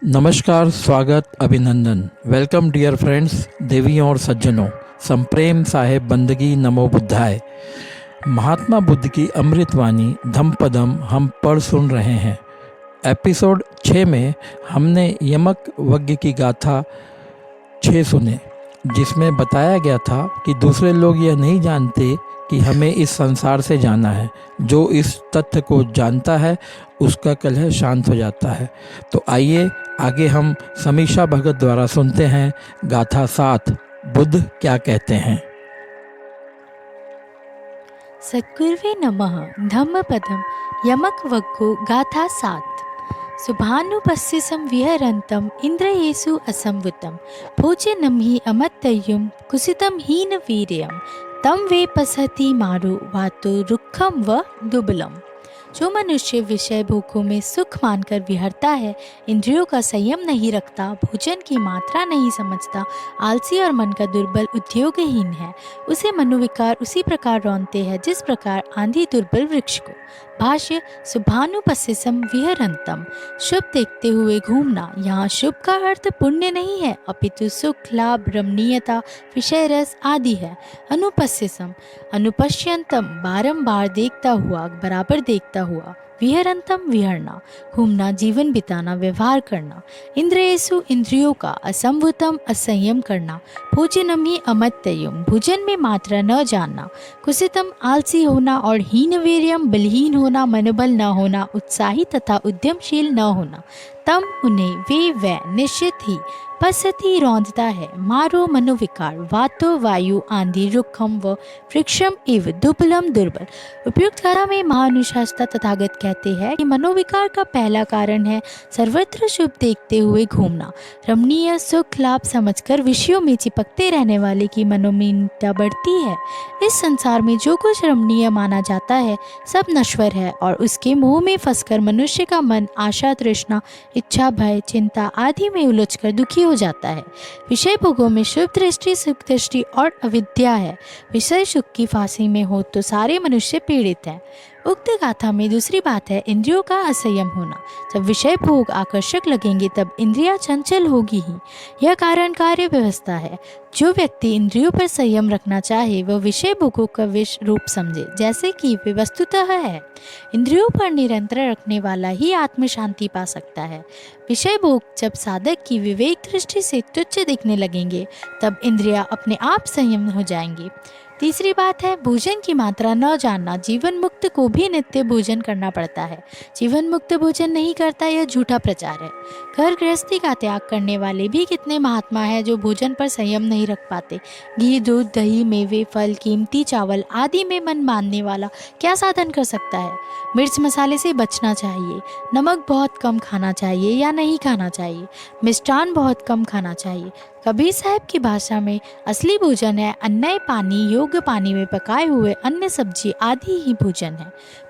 नमस्कार, स्वागत, अभिनंदन। वेलकम डियर फ्रेंड्स, देवियों और सज्जनों। संप्रेम साहेब बंदगी नमो बुद्धाय। महात्मा बुद्ध की अमृतवाणी धम्मपदम हम पढ़ सुन रहे हैं। एपिसोड 6 में हमने यमक यज्ञ की गाथा 6 सुने, जिसमें बताया गया था कि दूसरे लोग यह नहीं जानते कि हमें इस संसार से जाना है। जो इस तथ्य को जानता है उसका कलह शांत हो जाता है। तो आइए आगे हम समीक्षा भगत द्वारा सुनते हैं गाथा 7, बुद्ध क्या कहते हैं। सद्गुरुवे नमः। धम्मपदम यमक वग्गो गाथा 7। शुभानुपस्थितं विहरन्तं इन्द्रियेषु असंवृतं भोजनं हि अमर्त्यं कुसितं हीनवीर्यं तं वे पसति मारो वातो रुक्षं व दुर्बलम्। जो मनुष्य विषय भोगों में सुख मानकर विहरता है, इंद्रियों का संयम नहीं रखता, भोजन की मात्रा नहीं समझता, आलसी और मन का दुर्बल उद्योगहीन है, उसे मनोविकार उसी प्रकार रौंदते हैं जिस प्रकार आंधी दुर्बल वृक्ष को। भाष्य। शुभानुपस्थितं विहरन्तम, शुभ देखते हुए घूमना। यहाँ शुभ का अर्थ पुण्य नहीं है, अपितु सुख, लाभ, रमणीयता, विषय रस आदि है। अनुपस्थितम, अनुपश्यंतम, बारंबार देखता हुआ, बराबर देखता हुआ। विहरंतम, विहरना, घूमना, जीवन बिताना, व्यवहार करना। इंद्रियेषु, इंद्रियों का। असंभुतम, असंयम करना। भोजनम ही अमत्ययम, भोजन में मात्रा न जानना। कुसितम, आलसी होना, और हीनवीर्यम, बलहीन होना, मनोबल न होना, उत्साही तथा उद्यमशील न होना। तम, उन्हें, वे, वह, निश्चित ही, पसती, रौंदता है, मारो, मनोविकार, वातो, वायु, आंधी, रुखम व वृक्षम एव दुर्बलम, दुर्बल। उपयुक्त गाथा में महानुशासता तथागत कहते हैं कि मनोविकार का पहला कारण है सर्वत्र शुभ देखते हुए घूमना। रमणीय, सुख, लाभ समझकर विषयों में चिपकते रहने वाले की मनोमीनता बढ़ती है। इस संसार में जो कुछ रमणीय माना जाता है सब नश्वर है, और उसके मोह में फंसकर मनुष्य का मन आशा, तृष्णा, इच्छा, भय, चिंता आदि में उलझकर दुखी हो जाता है। विषय भोगों में शुभ दृष्टि, सुख दृष्टि और अविद्या है। विषय सुख की फांसी में हो तो सारे मनुष्य पीड़ित हैं। उक्त गाथा में दूसरी बात है इंद्रियों का असंयम होना। जब विषय भोग आकर्षक लगेंगे तब इंद्रियां चंचल होगी ही। यह कारण कार्य व्यवस्था है। जो व्यक्ति इंद्रियों पर संयम रखना चाहे वह विषय भोगों का विष रूप समझे, जैसे कि वे वस्तुतः है। इंद्रियों पर निरंतर रखने वाला ही आत्म शांति पा सकता है। विषय भोग जब साधक की विवेक दृष्टि से तुच्छ दिखने लगेंगे तब इंद्रियां अपने आप संयम हो जाएंगी। तीसरी बात है भोजन की मात्रा न जानना। जीवन मुक्त को भी नित्य भोजन करना पड़ता है। जीवन मुक्त भोजन नहीं करता, यह झूठा प्रचार है। घर गृहस्थी का त्याग करने वाले भी कितने महात्मा हैं जो भोजन पर संयम नहीं रख पाते। घी, दूध, दही, मेवे, फल, कीमती चावल आदि में मन मानने वाला क्या साधन कर सकता है। मिर्च मसाले से बचना चाहिए। नमक बहुत कम खाना चाहिए या नहीं खाना चाहिए। मिष्टान बहुत कम खाना चाहिए। कबीर साहब की भाषा में असली भोजन है अन्नय पानी, योग्य पानी में पकाए हुए अन्न, सब्जी आदि ही भोजन है।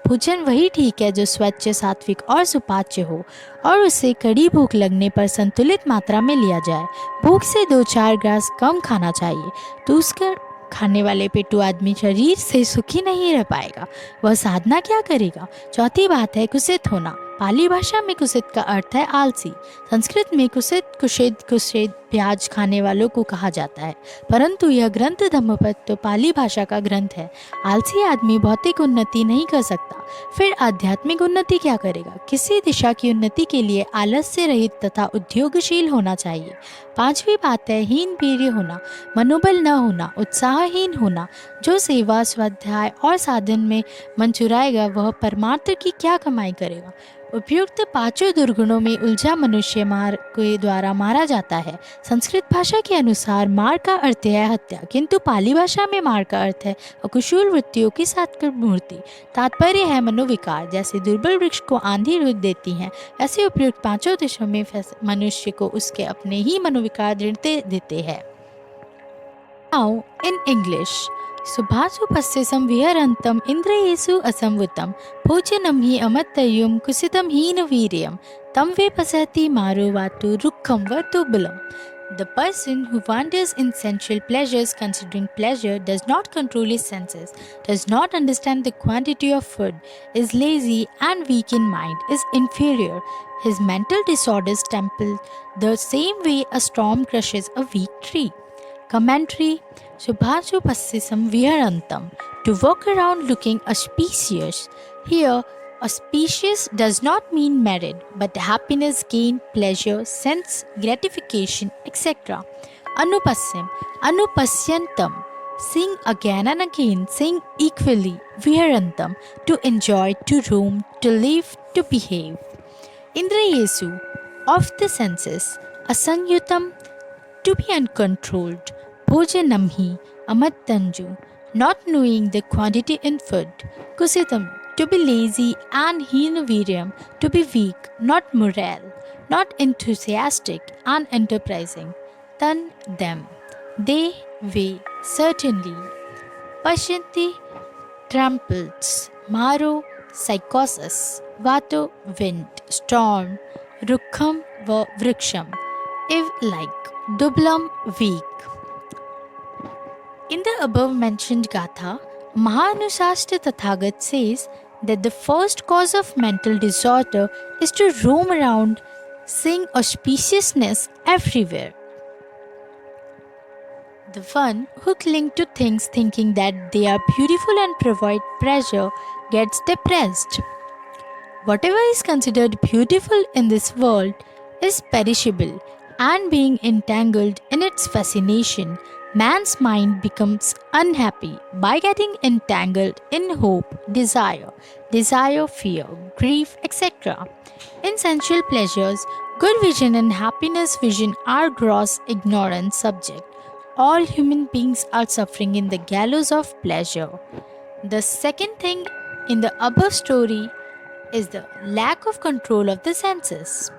भोजन वही ठीक है जो स्वच्छ, सात्विक और सुपाच्य हो, और उसे कड़ी भूख लगने पर संतुलित मात्रा में लिया जाए। भूख से 2-4 ग्रास कम खाना चाहिए। तो उसका खाने वाले पेटू आदमी शरीर से सुखी नहीं रह पाएगा, वह साधना क्या करेगा। चौथी बात है कुसित होना। पाली भाषा में कुसित का अर्थ है आलसी। संस्कृत में कुसित, कुषेद, कुषेद प्याज खाने वालों को कहा जाता है, परंतु यह ग्रंथ धम्मपद तो पाली भाषा का ग्रंथ है। आलसी आदमी भौतिक उन्नति नहीं कर सकता, फिर आध्यात्मिक उन्नति क्या करेगा। किसी दिशा की उन्नति के लिए आलस्य रहित तथा उद्योगशील होना चाहिए। पांचवी बात है हीन वीर्य होना, मनोबल न होना, उत्साहहीन होना। जो सेवा, स्वाध्याय और साधन में मन चुराएगा वह परमार्थ की क्या कमाई करेगा। उपयुक्त पांचों दुर्गुणों में उलझा मनुष्य मार के द्वारा मारा जाता है। संस्कृत भाषा के अनुसार मार का अर्थ है हत्या, किंतु पाली भाषा में मार का अर्थ है अकुशल वृत्तियों की सात्कृत मूर्ति। तात्पर्य है मनोविकार। जैसे दुर्बल वृक्ष को आंधी रुख देती है, ऐसे उपयुक्त पांचों दिशों में मनुष्य को उसके अपने ही मनोविकार दृढ़ते देते हैं। Now in English. शुभाशुपस्थितं विहरन्तं इन्द्रियेषु असंवृतं भोजनं हि अमर्त्यं कुसितं हीनवीर्यं तं वे पसति मारो वातो रुक्षं व दुर्बलम्। The person who wanders in sensual pleasures, considering pleasure, does not control his senses, does not understand the quantity of food, is lazy and weak in mind, is inferior, His mental disorders temple the same way a storm crushes a weak tree. Commentary: Subhashu Passisam Viharantam. To walk around looking auspicious. Here, auspicious does not mean merit, but happiness, gain, pleasure, sense gratification, etc. Anupassim, Anupasyantam. Sing again and again, sing equally, Viharantam. To enjoy, to roam, to live, to behave. Indrayesu, of the senses. Asanyutam, to be uncontrolled. Bhojanamhi, Amattanju, not knowing the quantity in food. Kusitam, to be lazy, and Hinaviryam, to be weak, not morale, not enthusiastic and enterprising. Tan, them. They, we, certainly. Pashyanti, tramples. Maro, psychosis. Vato, wind, storm. Rukham, vriksham. If like. Dublam, weak. In the above mentioned Gatha, Mahanusashtra Tathagat says that the first cause of mental disorder is to roam around, sing auspiciousness everywhere. The one who cling to things thinking that they are beautiful and provide pleasure gets depressed. Whatever is considered beautiful in this world is perishable, and being entangled in its fascination, man's mind becomes unhappy by getting entangled in hope, desire, fear, grief, etc. In sensual pleasures, good vision and happiness vision are gross ignorant subject. All human beings are suffering in the gallows of pleasure. The second thing in the above story is the lack of control of the senses.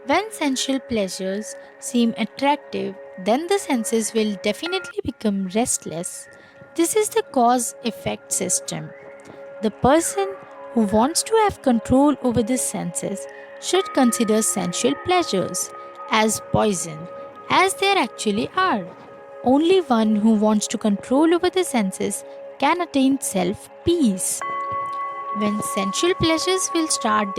When sensual pleasures seem attractive, then the senses will definitely become restless. This is the cause-effect system. The person who wants to have control over the senses should consider sensual pleasures as poison, as there actually are. Only one who wants to control over the senses can attain self-peace. When sensual pleasures will start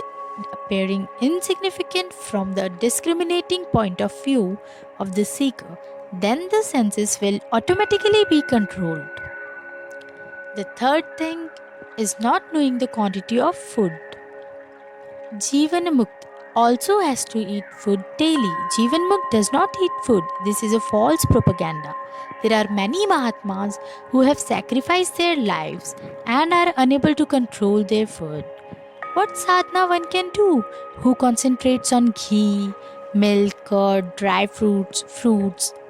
appearing insignificant from the discriminating point of view of the seeker, then the senses will automatically be controlled. The third thing is not knowing the quantity of food. Jivanamukta also has to eat food daily. Jivanmukta does not eat food. This is a false propaganda. There are many Mahatmas who have sacrificed their lives and are unable to control their food. What sadhana one can do? Who concentrates on ghee, milk, curd, dry fruits,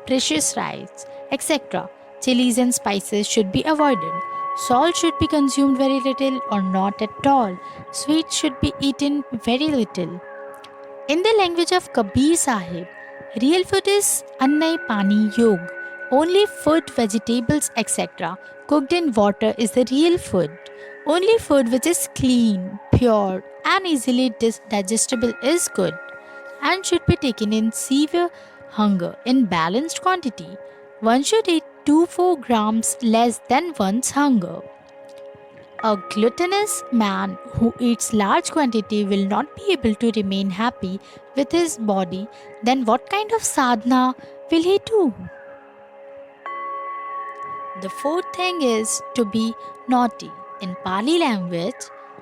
precious rice, etc. Chilies and spices should be avoided. Salt should be consumed very little or not at all. Sweets should be eaten very little. In the language of Kabir Sahib, real food is annai pani yog. Only food, vegetables, etc. cooked in water is the real food. Only food which is clean, pure, and easily digestible is good and should be taken in severe hunger in balanced quantity. One should eat 2-4 grams less than one's hunger. A gluttonous man who eats large quantity will not be able to remain happy with his body. Then what kind of sadhana will he do? The fourth thing is to be naughty. In Pali language,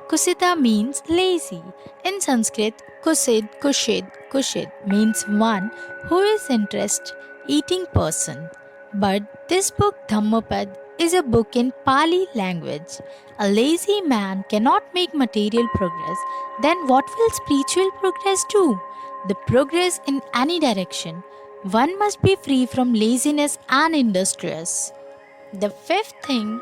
kusita means lazy. In Sanskrit, kushid means one who is interested, eating person. But this book Dhammapad is a book in Pali language. A lazy man cannot make material progress. Then what will spiritual progress do? The progress in any direction. One must be free from laziness and industrious. The fifth thing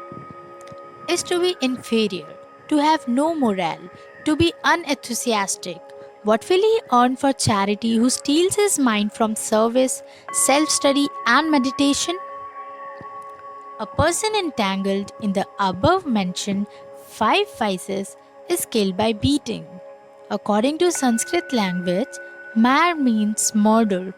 is to be inferior, to have no morale, to be unenthusiastic. What will he earn for charity who steals his mind from service, self-study and meditation? A person entangled in the above mentioned 5 vices is killed by beating. According to Sanskrit language, mar means murder,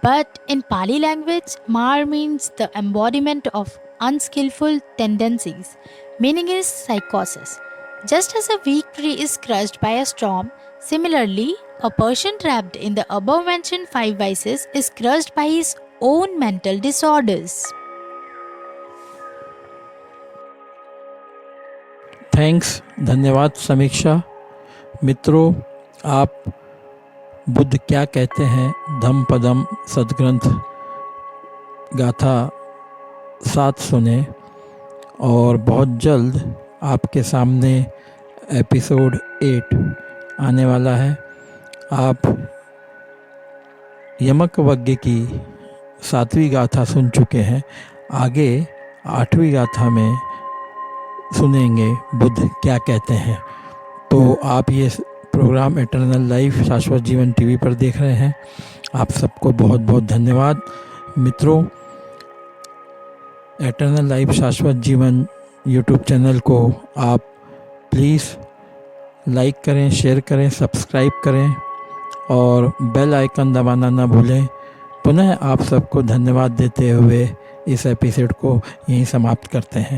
but in Pali language, mar means the embodiment of unskillful tendencies, meaning is psychosis. Just as a weak tree is crushed by a storm, Similarly, a person trapped in the above mentioned 5 vices is crushed by his own mental disorders. Thanks, धन्यवाद समीक्षा। मित्रों, आप बुद्ध क्या कहते हैं धम्मपदम सद्ग्रंथ गाथा 7 सुने और बहुत जल्द आपके सामने एपिसोड 8 आने वाला है। आप यमकवज्ञ की 7वीं गाथा सुन चुके हैं, आगे 8वीं गाथा में सुनेंगे बुद्ध क्या कहते हैं। तो आप ये प्रोग्राम इटर्नल लाइफ शाश्वत जीवन टीवी पर देख रहे हैं। आप सबको बहुत बहुत धन्यवाद। मित्रों, इटर्नल लाइफ शाश्वत जीवन यूट्यूब चैनल को आप प्लीज़ लाइक करें, शेयर करें, सब्सक्राइब करें और बेल आइकन दबाना ना भूलें। पुनः आप सबको धन्यवाद देते हुए इस एपिसोड को यहीं समाप्त करते हैं।